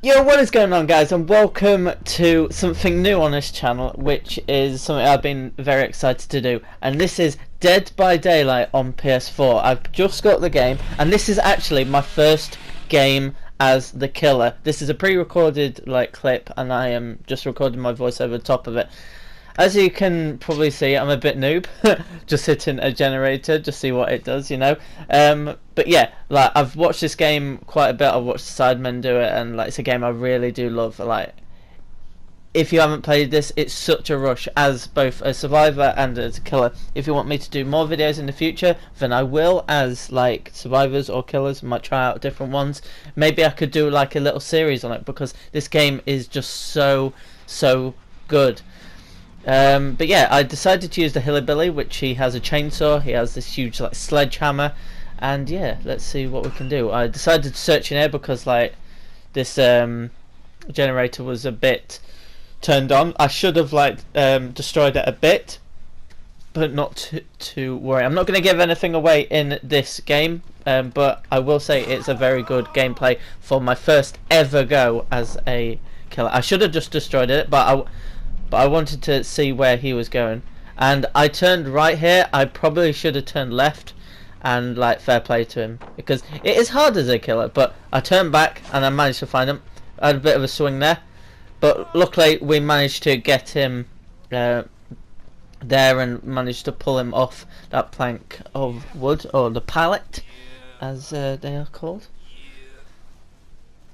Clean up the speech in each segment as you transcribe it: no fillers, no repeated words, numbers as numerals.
Yo, what is going on, guys, and welcome to something new on this channel, which is something I've been very excited to do, and this is Dead by Daylight on PS4. I've just got the game, and this is actually my first game as the killer. This is a pre-recorded clip, and I am just recording my voice over the top of it. As you can probably see, I'm a bit noob, just hitting a generator, just see what it does, you know. But yeah, I've watched this game quite a bit. I've watched Sidemen do it, and it's a game I really do love. If you haven't played this, it's such a rush as both a survivor and as a killer. If you want me to do more videos in the future, then I will, as survivors or killers. I might try out different ones. Maybe I could do a little series on it, because this game is just so good. But yeah, I decided to use the Hillbilly, which he has a chainsaw, he has this huge sledgehammer, and yeah, let's see what we can do. I decided to search in here because this generator was a bit turned on. I should have destroyed it a bit, but not to worry. I'm not going to give anything away in this game, but I will say it's a very good gameplay for my first ever go as a killer. I should have just destroyed it, but I wanted to see where he was going, and I turned right here. I probably should have turned left, and fair play to him, because it is hard as a killer, but I turned back and I managed to find him. I had a bit of a swing there, but luckily we managed to get him there and managed to pull him off that plank of wood, or the pallet as they are called.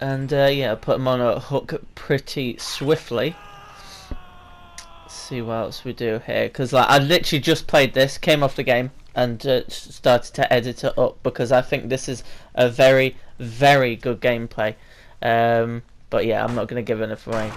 And yeah, I put him on a hook pretty swiftly. See what else we do here, because I literally just played this, came off the game, and started to edit it up, because I think this is a very good gameplay. But yeah, I'm not going to give anything away.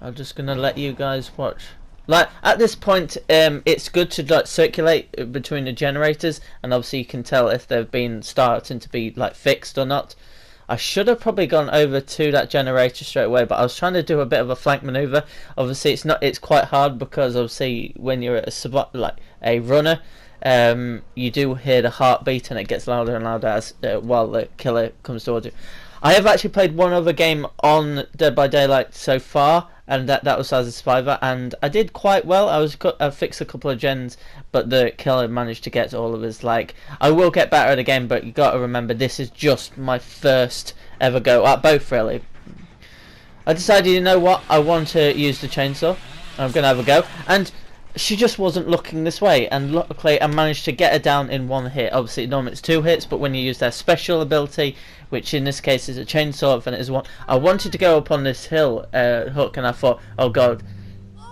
I'm just going to let you guys watch. At this point, it's good to circulate between the generators, and obviously you can tell if they've been starting to be fixed or not. I should have probably gone over to that generator straight away, but I was trying to do a bit of a flank maneuver. Obviously, it's quite hard, because obviously when you're a runner, you do hear the heartbeat, and it gets louder and louder as while the killer comes towards you. I have actually played one other game on Dead by Daylight so far, and that was as a survivor, and I did quite well. I fixed a couple of gens, but the killer managed to get all of his. I will get better at the game, but you got to remember, this is just my first ever go at both, really. I decided, you know what, I want to use the chainsaw. I'm gonna have a go, and she just wasn't looking this way, and luckily I managed to get her down in one hit. Obviously normally it's two hits, but when you use their special ability, which in this case is a chainsaw, then it is one. I wanted to go up on this hill hook, and I thought, oh god,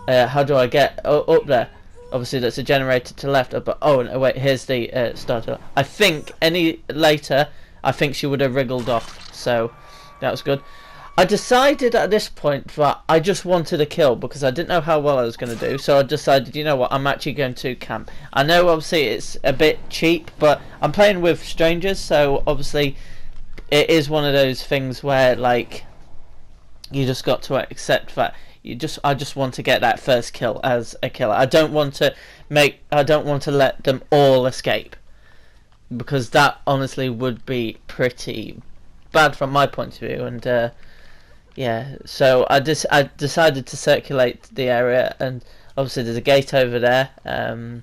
how do I get up there? Obviously that's a generator to the left, but oh no, wait, here's the starter. I think I think she would have wriggled off, so that was good. I decided at this point that I just wanted a kill, because I didn't know how well I was going to do, so I decided, you know what, I'm actually going to camp. I know obviously it's a bit cheap, but I'm playing with strangers, so obviously it is one of those things where you just got to accept that I just want to get that first kill as a killer. I don't want to let them all escape, because that honestly would be pretty bad from my point of view. And yeah, so I decided to circulate the area, and obviously there's a gate over there. I'm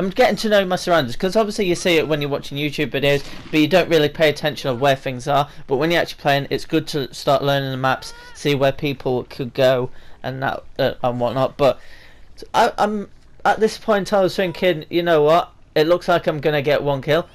getting to know my surroundings, because obviously you see it when you're watching YouTube videos, but you don't really pay attention of where things are. But when you're actually playing, it's good to start learning the maps, see where people could go and that and whatnot. But I'm at this point, I was thinking, you know what, it looks like I'm gonna get one kill.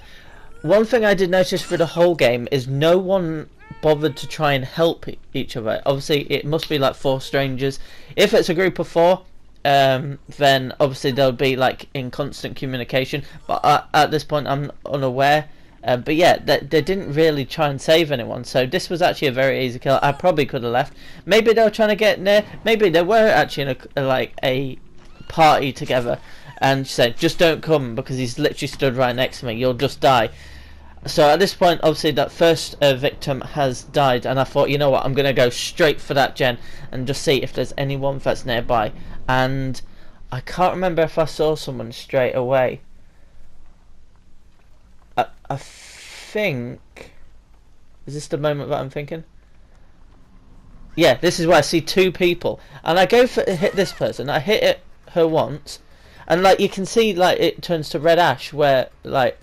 One thing I did notice for the whole game is no one bothered to try and help each other. Obviously it must be 4 strangers. If it's a group of 4, then obviously they'll be in constant communication, but at this point I'm unaware. But yeah, they didn't really try and save anyone, so this was actually a very easy kill. I probably could have left. Maybe they were trying to get near, maybe they were actually in a party together, and said, just don't come, because he's literally stood right next to me, you'll just die. So at this point, obviously that first victim has died, and I thought, you know what, I'm going to go straight for that gen and just see if there's anyone that's nearby. And I can't remember if I saw someone straight away. I think Is this the moment that I'm thinking? Yeah, this is where I see two people, and I go for hit this person. I hit her once, and like you can see, like it turns to red ash where like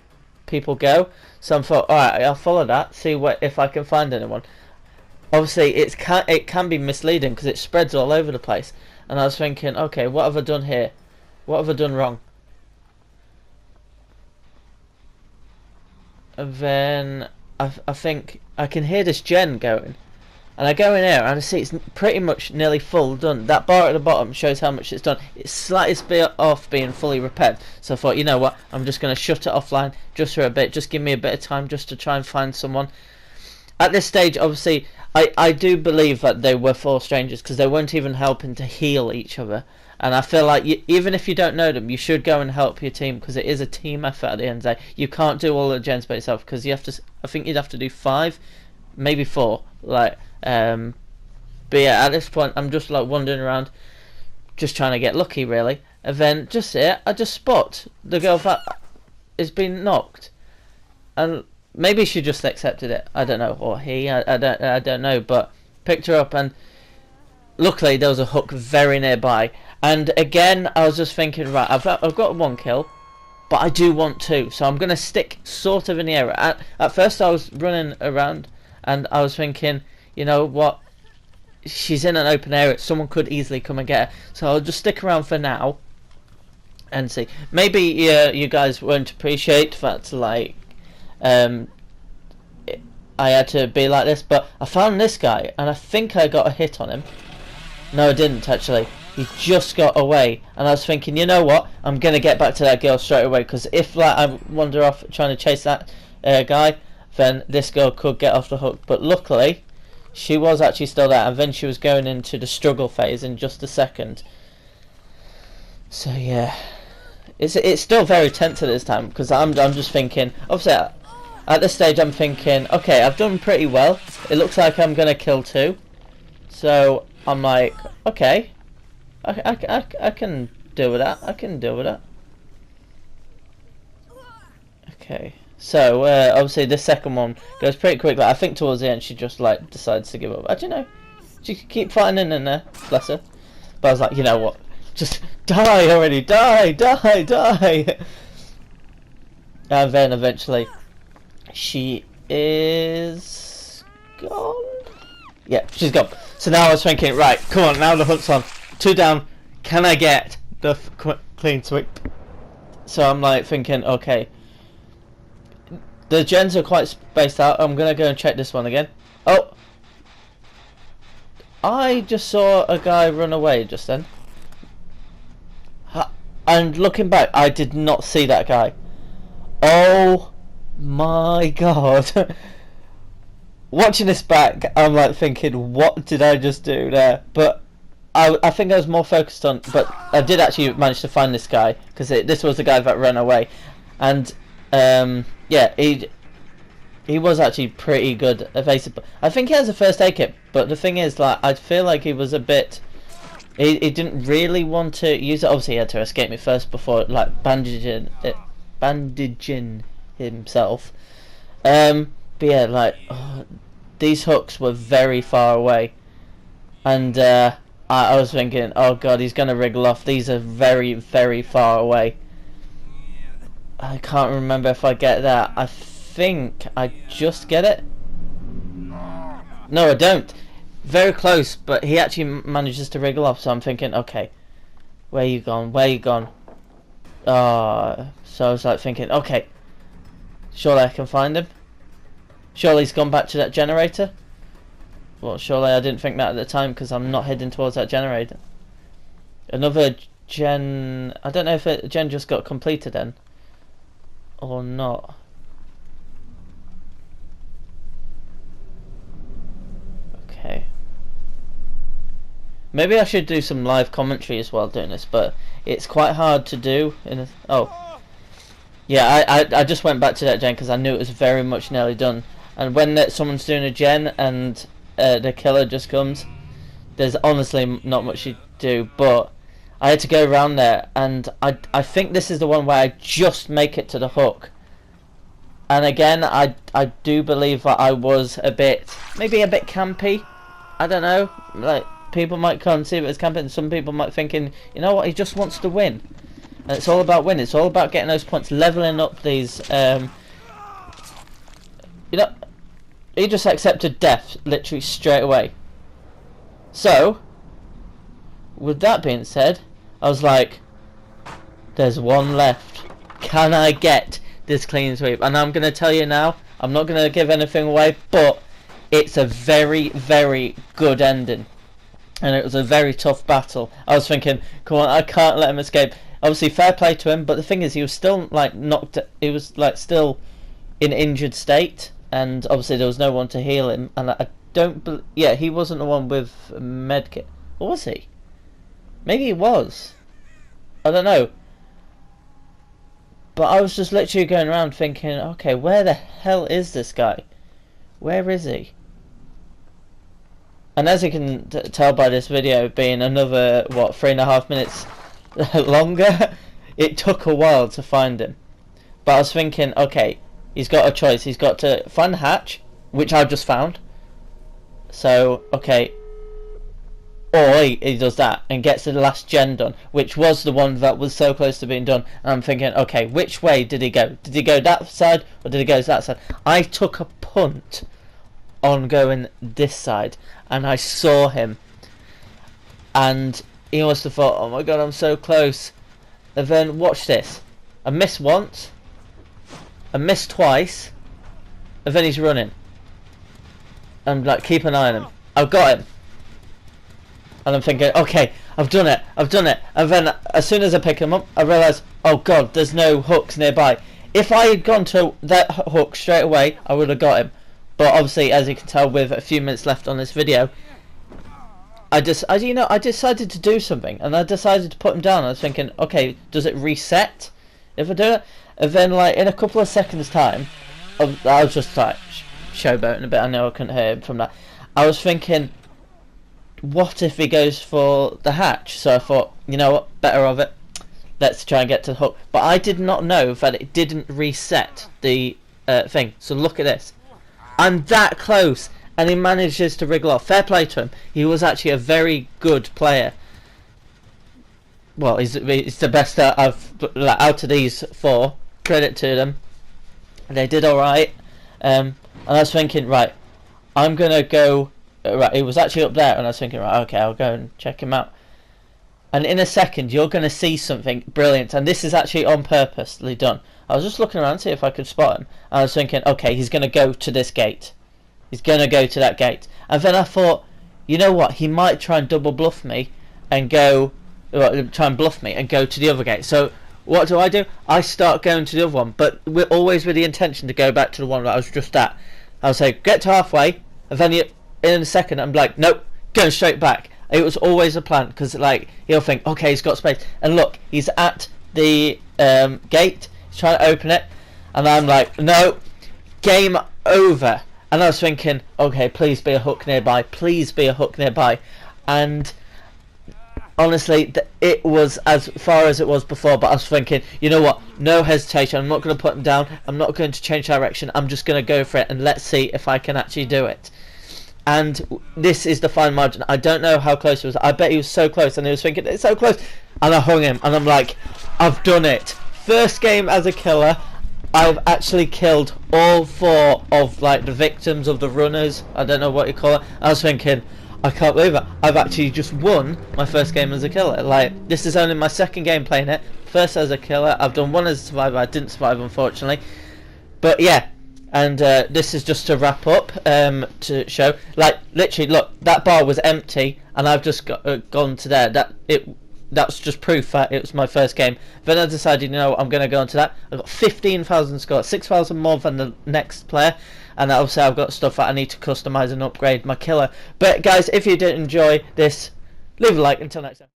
people go. So I thought, all right, I'll follow that, see if I can find anyone. Obviously, it can be misleading because it spreads all over the place. And I was thinking, okay, what have I done here? What have I done wrong? And then I think I can hear this gen going. And I go in here and I see it's pretty much nearly full done. That bar at the bottom shows how much it's done. It's slightest bit off being fully repaired. So I thought, you know what, I'm just going to shut it offline just for a bit. Just give me a bit of time just to try and find someone. At this stage, obviously, I do believe that they were 4 strangers because they weren't even helping to heal each other. And I feel like even if you don't know them, you should go and help your team because it is a team effort at the end of the day. You can't do all the gens by yourself because you have to. I think you'd have to do 5, maybe 4. Like, but yeah, at this point, I'm just like wandering around, just trying to get lucky, really. And then just here, I just spot the girl that is being knocked, and maybe she just accepted it. I don't know, or he. I don't know, but picked her up and. Luckily, there was a hook very nearby, and again, I was just thinking, right, I've got 1 kill, but I do want 2, so I'm gonna stick sort of in the area. At first, I was running around, and I was thinking, you know what, she's in an open area, someone could easily come and get her, so I'll just stick around for now, and see. Maybe you guys won't appreciate that, like, I had to be like this, but I found this guy, and I think I got a hit on him. No, I didn't actually. He just got away, and I was thinking, you know what? I'm gonna get back to that girl straight away because if like I wander off trying to chase that guy, then this girl could get off the hook. But luckily, she was actually still there, and then she was going into the struggle phase in just a second. So yeah, it's still very tense at this time because I'm just thinking. Obviously, at this stage, I'm thinking, okay, I've done pretty well. It looks like I'm gonna kill 2, so. I'm like, okay, I can deal with that. I can deal with that. Okay, so obviously the second one goes pretty quickly. I think towards the end she just like decides to give up. I don't know. She could keep fighting in there, bless her. But I was like, you know what? Just die already, die. And then eventually, she is gone. Yeah, she's gone. So now I was thinking, right, come on, now the hunt's on. 2 down, can I get the clean sweep? So I'm like thinking, okay. The gens are quite spaced out. I'm going to go and check this one again. Oh! I just saw a guy run away just then. And looking back, I did not see that guy. Oh my god. Watching this back, I'm like thinking, what did I just do there? But I think I was more focused on, but I did actually manage to find this guy because this was the guy that ran away, and yeah, he was actually pretty good evasive. I think he has a first aid kit, but the thing is, like, I feel like he was a bit. He didn't really want to use it. Obviously, he had to escape me first before like bandaging himself. But yeah, like, these hooks were very far away, and I was thinking, oh god, he's gonna wriggle off. These are very, very far away. I can't remember if I get that. I think I just get it. No, I don't. Very close, but he actually manages to wriggle off. So I'm thinking, okay, where you gone? Where you gone? So I was like thinking, okay, surely I can find him. Surely he's gone back to that generator. Well, surely I didn't think that at the time because I'm not heading towards that generator. Another gen. I don't know if a gen just got completed then or not. Okay. Maybe I should do some live commentary as well doing this, but it's quite hard to do. Yeah, I just went back to that gen because I knew it was very much nearly done. And when someone's doing a gen and the killer just comes, there's honestly not much you do. But I had to go around there, and I think this is the one where I just make it to the hook. And again, I do believe that I was maybe a bit campy. I don't know, like people might conceive it as campy, and some people might thinking, you know what, he just wants to win. And it's all about winning. It's all about getting those points, leveling up these. You know, he just accepted death literally straight away. So, with that being said, I was like, there's one left. Can I get this clean sweep? And I'm going to tell you now, I'm not going to give anything away, but it's a very, very good ending. And it was a very tough battle. I was thinking, come on, I can't let him escape. Obviously, fair play to him, but the thing is, he was still, like, knocked... He was, like, still in injured state, and obviously there was no one to heal him, and I don't... Yeah, he wasn't the one with medkit. Or was he? Maybe he was. I don't know. But I was just literally going around thinking, okay, where the hell is this guy? Where is he? And as you can tell by this video being another, what, 3.5 minutes longer, it took a while to find him. But I was thinking, okay, he's got a choice. He's got to find the hatch, which I've just found. So, okay. Or he does that and gets the last gen done, which was the one that was so close to being done. And I'm thinking, okay, which way did he go? Did he go that side or did he go that side? I took a punt on going this side, and I saw him, and he must have thought, oh my god, I'm so close. And then watch this, I missed once, I missed twice, and then he's running. I'm like, keep an eye on him. I've got him, and I'm thinking, okay, I've done it, and then as soon as I pick him up, I realise, oh god, there's no hooks nearby. If I had gone to that hook straight away, I would have got him. But obviously, as you can tell, with a few minutes left on this video, I decided to do something, and I decided to put him down. I was thinking, okay, does it reset if I do it? And then, like, in a couple of seconds' time, I was just like showboating a bit. I know I couldn't hear him from that. I was thinking, what if he goes for the hatch? So I thought, you know what, better of it. Let's try and get to the hook. But I did not know that it didn't reset the thing. So look at this. I'm that close, and he manages to wriggle off. Fair play to him. He was actually a very good player. Well, he's the best out of these four. Credit to them. They did all right. And I was thinking, right, I'm gonna go. Right, he was actually up there, and I was thinking, right, okay, I'll go and check him out. And in a second, you're gonna see something brilliant, and this is actually on purposely done. I was just looking around to see if I could spot him. And I was thinking, okay, he's going to go to this gate. He's going to go to that gate. And then I thought, you know what? He might try and double bluff me and go... try and bluff me and go to the other gate. So what do? I start going to the other one. But we're always with the intention to go back to the one that I was just at. I'll say, get to halfway. And then in a second, I'm like, nope, going straight back. It was always a plan. Because like, he'll think, okay, he's got space. And look, he's at the gate. Trying to open it, and I'm like, no, game over. And I was thinking, okay, please be a hook nearby, please be a hook nearby. And honestly, it was as far as it was before, but I was thinking, you know what, no hesitation, I'm not going to put him down, I'm not going to change direction, I'm just going to go for it, and let's see if I can actually do it. And this is the fine margin. I don't know how close it was. I bet he was so close, and he was thinking, it's so close, and I hung him, and I'm like, I've done it. First game as a killer, I've actually killed all 4 of like the victims of the runners. I don't know what you call it. I was thinking, I can't believe it. I've actually just won my first game as a killer. Like, this is only my second game playing it. First as a killer. I've done one as a survivor. I didn't survive, unfortunately. But yeah, and this is just to wrap up to show. Like, literally, look, that bar was empty, and I've just gone to there. That's just proof that it was my first game. Then I decided, you know, I'm going to go into that. I've got 15,000 scores, 6,000 more than the next player. And obviously I've got stuff that I need to customize and upgrade my killer. But guys, if you did enjoy this, leave a like. Until next time.